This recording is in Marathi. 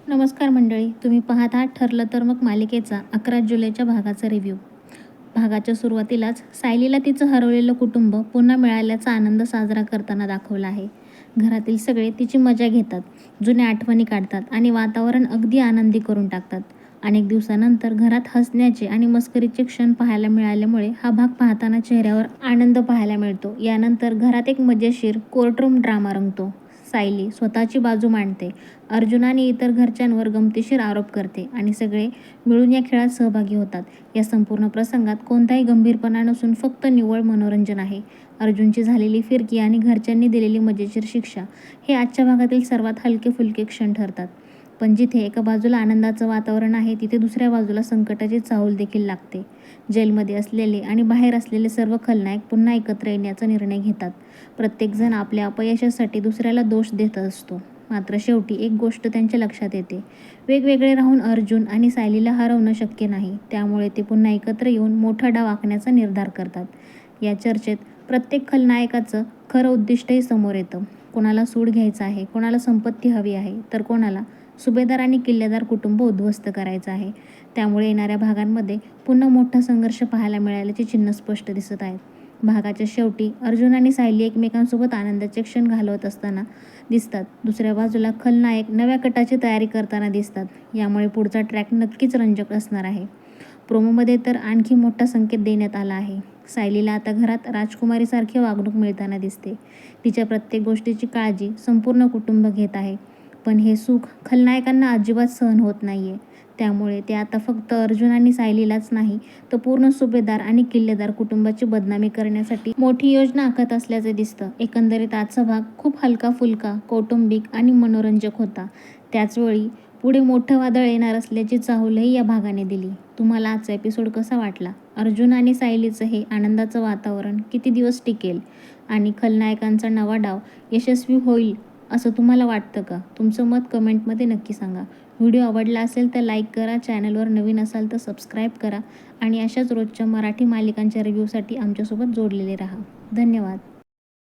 नमस्कार मंडळी, तुम्ही पाहत आहात ठरलं तर मग मालिकेचा 11 जुलैच्या भागाचा रिव्ह्यू. भागाच्या सुरुवातीलाच सायलीला तिचं हरवलेलं कुटुंब पुन्हा मिळाल्याचा आनंद साजरा करताना दाखवला आहे. घरातील सगळे तिची मजा घेतात, जुन्या आठवणी काढतात आणि वातावरण अगदी आनंदी करून टाकतात. अनेक दिवसानंतर घरात हसण्याचे आणि मस्करीचे क्षण पाहायला मिळाल्यामुळे हा भाग पाहताना चेहऱ्यावर आनंद पाहायला मिळतो. यानंतर घरात एक मजेशीर कोर्टरूम ड्रामा रंगतो. सायली स्वतःची बाजू मांडते, अर्जुन आणि इतर घरच्यांवर गमतीशीर आरोप करते आणि सगळे मिळून या खेळात सहभागी होतात. या संपूर्ण प्रसंगात कोणताही गंभीरपणा नसून फक्त निव्वळ मनोरंजन आहे. अर्जुनची झालेली फिरकी आणि घरच्यांनी दिलेली मजेशीर शिक्षा हे आजच्या भागातील सर्वात हलके फुलके क्षण ठरतात. पण जिथे एका बाजूला आनंदाचं वातावरण आहे, तिथे दुसऱ्या बाजूला संकटाची चाहूल देखील लागते. जेलमध्ये असलेले आणि बाहेर असलेले सर्व खलनायक पुन्हा एकत्र येण्याचा निर्णय घेतात. प्रत्येकजण आपल्या अपयशासाठी दुसऱ्याला दोष देत असतो. मात्र शेवटी एक गोष्ट त्यांच्या लक्षात येते, वेगवेगळे राहून अर्जुन आणि सायलीला हरवणं शक्य नाही. त्यामुळे ते पुन्हा एकत्र येऊन मोठा डाव आखण्याचा निर्धार करतात. या चर्चेत प्रत्येक खलनायकाचं खरं उद्दिष्टही समोर येतं. कोणाला सूड घ्यायचा आहे, कोणाला संपत्ती हवी आहे, तर कोणाला सुभेदार आणि किल्लेदार कुटुंब उद्ध्वस्त करायचं आहे. त्यामुळे येणाऱ्या भागांमध्ये पुन्हा मोठा संघर्ष पाहायला मिळाल्याची चिन्ह स्पष्ट दिसत आहेत. भागाच्या शेवटी अर्जुन आणि सायली एकमेकांसोबत आनंदाचे क्षण घालवत असताना दिसतात. दुसऱ्या बाजूला खलनायक नव्या कटाची तयारी करताना दिसतात. यामुळे पुढचा ट्रॅक नक्कीच रंजक असणार आहे. प्रोमोमध्ये तर आणखी मोठा संकेत देण्यात आला आहे. सायलीला आता घरात राजकुमारीसारखी वागणूक मिळताना दिसते. तिच्या प्रत्येक गोष्टीची काळजी संपूर्ण कुटुंब घेत आहे. पण हे सुख खलनायकांना अजिबात सहन होत नाहीये. त्यामुळे ते आता फक्त अर्जुन आणि सायलीलाच नाही, तर पूर्ण सुभेदार आणि किल्लेदार कुटुंबाची बदनामी करण्यासाठी मोठी योजना आखत असल्याचे दिसतं. एकंदरीत आजचा भाग खूप हलका फुलका, कौटुंबिक आणि मनोरंजक होता. त्याचवेळी पुढे मोठं वादळ येणार असल्याची चाहूलही या भागाने दिली. तुम्हाला आजचा एपिसोड कसा वाटला? अर्जुन आणि सायलीचं हे आनंदाचं वातावरण किती दिवस टिकेल आणि खलनायकांचा नवा डाव यशस्वी होईल असं तुम्हाला वाटतं का? तुमचं मत कमेंटमध्ये नक्की सांगा. व्हिडिओ आवडला असेल तर लाईक करा, चॅनलवर नवीन असाल तर सबस्क्राईब करा आणि अशाच रोजच्या मराठी मालिकांच्या रिव्ह्यूसाठी आमच्यासोबत जोडलेले राहा. धन्यवाद.